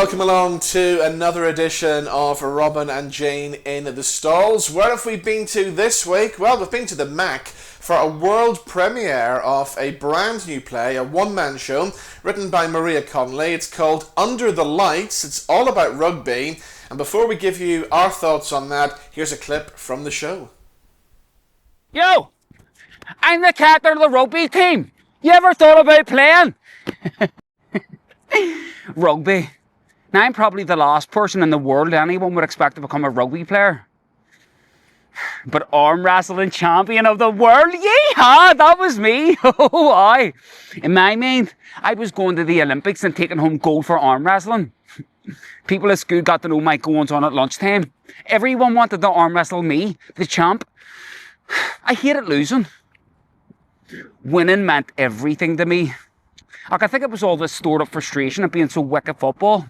welcome along to another edition of Robin and Jane in the Stalls. Where have we been to this week? Well, we've been to the Mac for a world premiere of a brand new play, a one-man show, written by Maria Connolly. It's called Under the Lights. It's all about rugby. And before we give you our thoughts on that, here's a clip from the show. Yo! I'm the captain of the rugby team. You ever thought about playing? Rugby. Now, I'm probably the last person in the world anyone would expect to become a rugby player. But arm wrestling champion of the world, yeehaw, that was me. Oh, aye. In my mind, I was going to the Olympics and taking home gold for arm wrestling. People at school got to know my goings on at lunchtime. Everyone wanted to arm wrestle me, the champ. I hated losing. Winning meant everything to me. Like, I think it was all this stored up frustration of being so weak at football.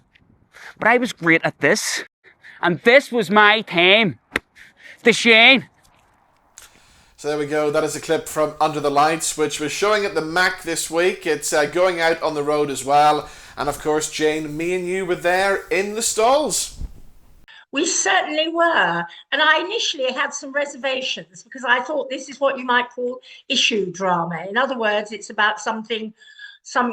But I was great at this. And this was my time. The Shane. So there we go. That is a clip from Under the Lights, which was showing at the Mac this week. It's going out on the road as well. And of course, Jane, me and you were there in the stalls. We certainly were. And I initially had some reservations because I thought this is what you might call issue drama. In other words, it's about some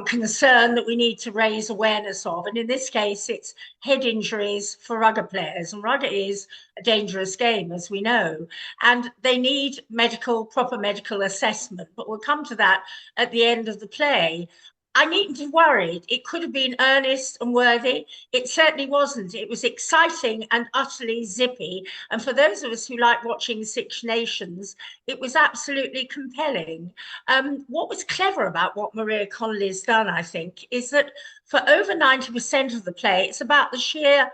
concern that we need to raise awareness of. And in this case, it's head injuries for rugby players. And rugby is a dangerous game, as we know. And they need proper medical assessment. But we'll come to that at the end of the play. I needn't have worried. It could have been earnest and worthy. It certainly wasn't. It was exciting and utterly zippy. And for those of us who like watching Six Nations, it was absolutely compelling. What was clever about what Maria Connolly has done, I think, is that for over 90% of the play, it's about the sheer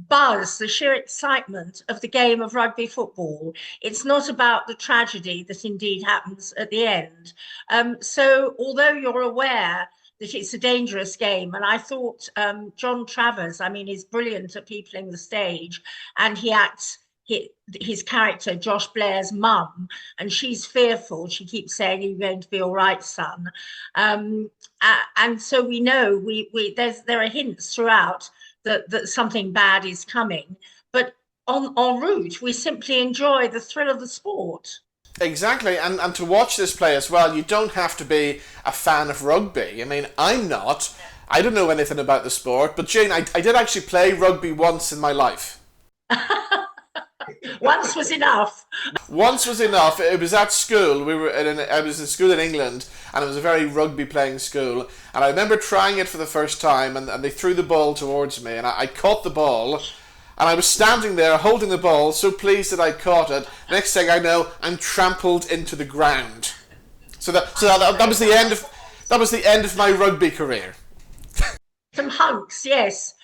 buzz, the sheer excitement of the game of rugby football. It's not about the tragedy that indeed happens at the end. So although you're aware that it's a dangerous game, and I thought John Travers, is brilliant at peopling the stage, and he acts his character, Josh Blair's mum, and she's fearful. She keeps saying, "You're going to be all right, son." And so we know there are hints throughout that something bad is coming. But en route, we simply enjoy the thrill of the sport. Exactly, and to watch this play as well, you don't have to be a fan of rugby. I'm not. I don't know anything about the sport, but Jane, I did actually play rugby once in my life. Once was enough. Once was enough. It was at school. I was in school in England, and it was a very rugby playing school. And I remember trying it for the first time, and they threw the ball towards me, and I caught the ball. And I was standing there holding the ball, so pleased that I caught it. Next thing I know, I'm trampled into the ground. So that was the end of my rugby career. Some hunks, yes.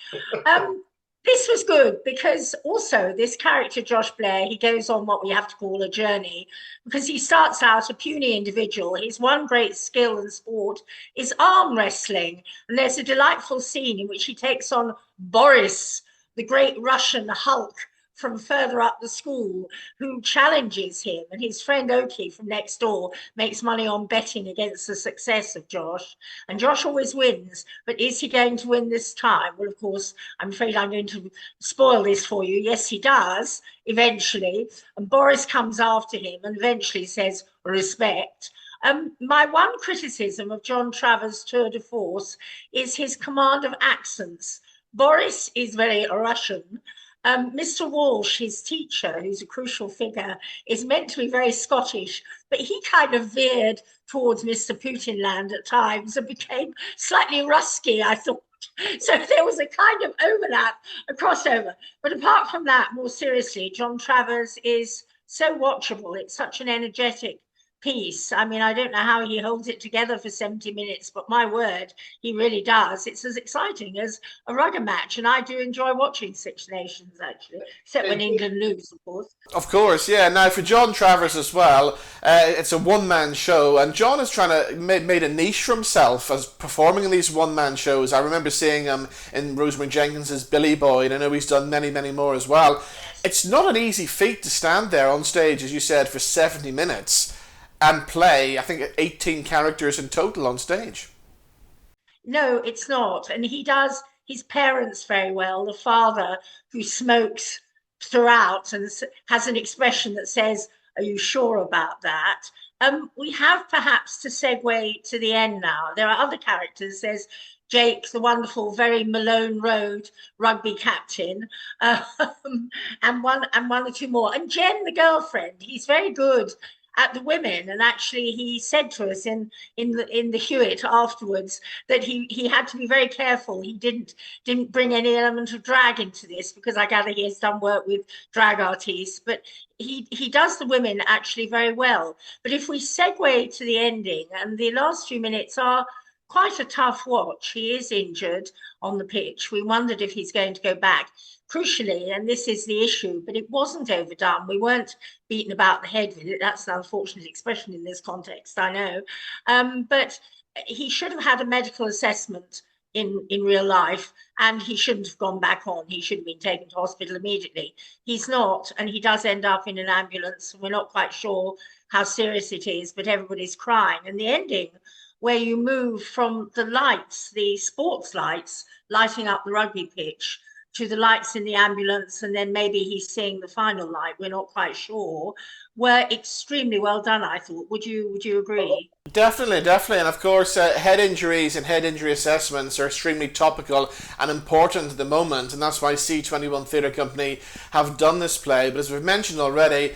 This was good because also this character, Josh Blair, he goes on what we have to call a journey, because he starts out a puny individual. His one great skill in sport is arm wrestling. And there's a delightful scene in which he takes on Boris, the great Russian Hulk from further up the school, who challenges him. And his friend Oki from next door makes money on betting against the success of Josh. And Josh always wins. But is he going to win this time? Well, of course, I'm afraid I'm going to spoil this for you. Yes, he does, eventually. And Boris comes after him and eventually says, "Respect." My one criticism of John Travers' tour de force is his command of accents. Boris is very Russian. Mr. Walsh, his teacher, who's a crucial figure, is meant to be very Scottish, but he kind of veered towards Mr. Putinland at times and became slightly rusky, I thought. So there was a kind of overlap, a crossover. But apart from that, more seriously, John Travers is so watchable. It's such an energetic piece. I don't know how he holds it together for 70 minutes, but my word, he really does. It's as exciting as a rugby match, and I do enjoy watching Six Nations, actually, except when England lose, of course. Of course, yeah. Now, for John Travers as well, it's a one-man show, and John is trying to made a niche for himself as performing in these one-man shows. I remember seeing him in Rosemary Jenkins's Billy Boy, and I know he's done many, many more as well. It's not an easy feat to stand there on stage, as you said, for 70 minutes. And play, I think, 18 characters in total on stage. No, it's not. And he does his parents very well. The father, who smokes throughout and has an expression that says, "Are you sure about that?" We have perhaps to segue to the end now. There are other characters. There's Jake, the wonderful, very Malone Road rugby captain, and one or two more. And Jen, the girlfriend, he's very good at the women. And actually, he said to us in the Hewitt afterwards that he had to be very careful. He didn't bring any element of drag into this, because I gather he has done work with drag artists, but he does the women actually very well. But if we segue to the ending, and the last few minutes are quite a tough watch. He is injured on the pitch. We wondered if he's going to go back. Crucially, and this is the issue, but it wasn't overdone. We weren't beaten about the head with it. That's an unfortunate expression in this context, I know. But he should have had a medical assessment in real life, and he shouldn't have gone back on. He should have been taken to hospital immediately. He's not, and he does end up in an ambulance. We're not quite sure how serious it is, but everybody's crying. And the ending, where you move from the lights, the sports lights, lighting up the rugby pitch, to the lights in the ambulance, and then maybe he's seeing the final light, we're not quite sure, were extremely well done, I thought. Would you agree? Definitely. And of course, head injuries and head injury assessments are extremely topical and important at the moment, and that's why C21 Theatre Company have done this play. But as we've mentioned already,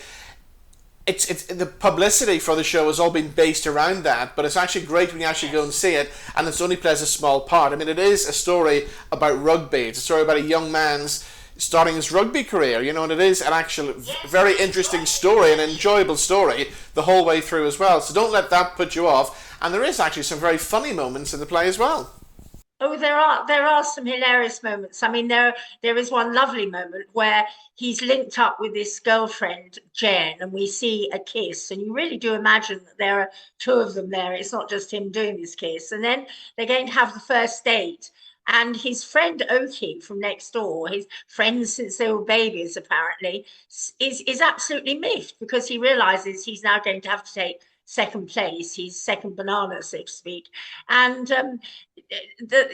it's the publicity for the show has all been based around that, but it's actually great when you actually go and see it, and it only plays a small part. I mean, it is a story about rugby. It's a story about a young man's starting his rugby career, you know, and it is an actual very interesting story, an enjoyable story the whole way through as well. So don't let that put you off. And there is actually some very funny moments in the play as well. Oh, there are some hilarious moments. I mean, there is one lovely moment where he's linked up with this girlfriend, Jen, and we see a kiss, and you really do imagine that there are two of them there. It's not just him doing this kiss. And then they're going to have the first date, and his friend Oki from next door, his friends since they were babies apparently, is absolutely miffed, because he realizes he's now going to have to take second place. He's second banana, so to speak. And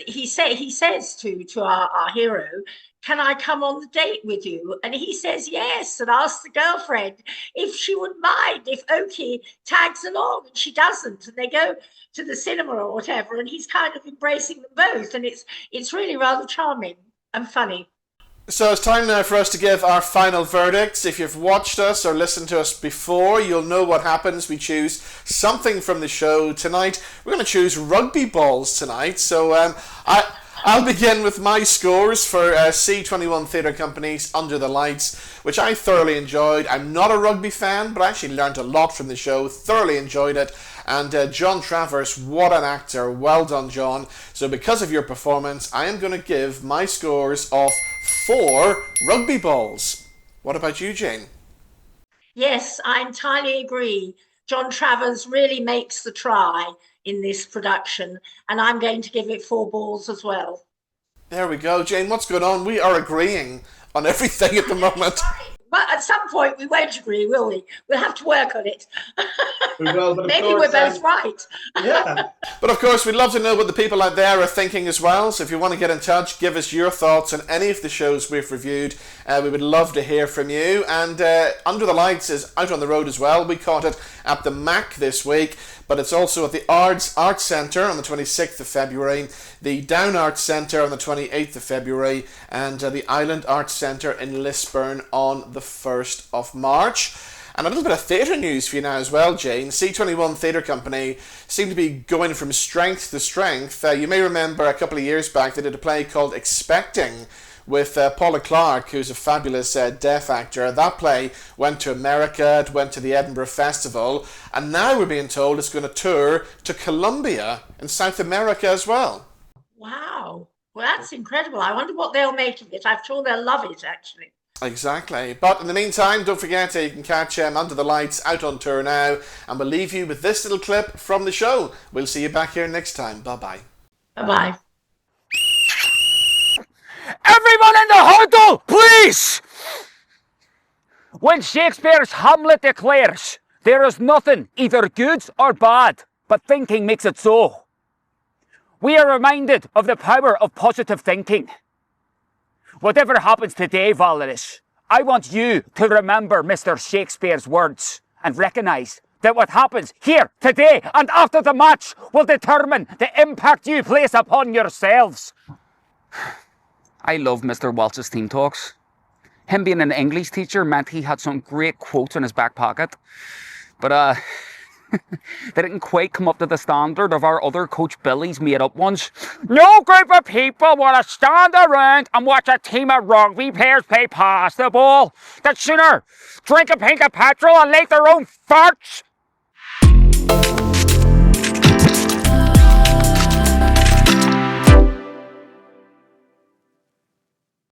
he says to our hero, "Can I come on the date with you?" And he says yes, and asks the girlfriend if she would mind if Oki tags along, and she doesn't. And they go to the cinema or whatever, and he's kind of embracing them both, and it's really rather charming and funny. So it's time now for us to give our final verdicts. If you've watched us or listened to us before, you'll know what happens. We choose something from the show. Tonight, we're going to choose rugby balls tonight. So I'll begin with my scores for C21 Theatre Company's Under the Lights, which I thoroughly enjoyed. I'm not a rugby fan, but I actually learned a lot from the show. Thoroughly enjoyed it. And John Travers, what an actor. Well done, John. So because of your performance, I am going to give my scores of 4 rugby balls. What about you, Jane? Yes, I entirely agree. John Travers really makes the try in this production, and I'm going to give it 4 balls as well. There we go. Jane, what's going on? We are agreeing on everything at the moment. But at some point we won't agree, will we? We'll have to work on it. We will, but maybe we're both right. Yeah. But of course, we'd love to know what the people out there are thinking as well. So if you want to get in touch, give us your thoughts on any of the shows we've reviewed. We would love to hear from you. And Under the Lights is out on the road as well. We caught it at the Mac this week, but it's also at the Ards Arts Centre on the 26th of February, the Down Arts Centre on the 28th of February, and the Island Arts Centre in Lisburn on the 1st of March. And a little bit of theatre news for you now as well, Jane. C21 Theatre Company seem to be going from strength to strength. You may remember a couple of years back they did a play called Expecting with Paula Clark, who's a fabulous deaf actor. That play went to America, it went to the Edinburgh Festival, and now we're being told it's going to tour to Colombia in South America as well. Wow. Well, that's incredible. I wonder what they'll make of it. I'm sure they'll love it, actually. Exactly. But in the meantime, don't forget you can catch Under the Lights out on tour now, and we'll leave you with this little clip from the show. We'll see you back here next time. Bye-bye. Bye-bye. Everyone in the huddle, please! When Shakespeare's Hamlet declares, there is nothing either good or bad, but thinking makes it so. we are reminded of the power of positive thinking. Whatever happens today, Valeris, I want you to remember Mr. Shakespeare's words and recognise that what happens here, today, and after the match will determine the impact you place upon yourselves. I love Mr. Welch's team talks. Him being an English teacher meant he had some great quotes in his back pocket. But, they didn't quite come up to the standard of our other Coach Billy's made-up ones. No group of people want to stand around and watch a team of rugby players play past the ball. They'd sooner drink a pint of petrol and light their own farts.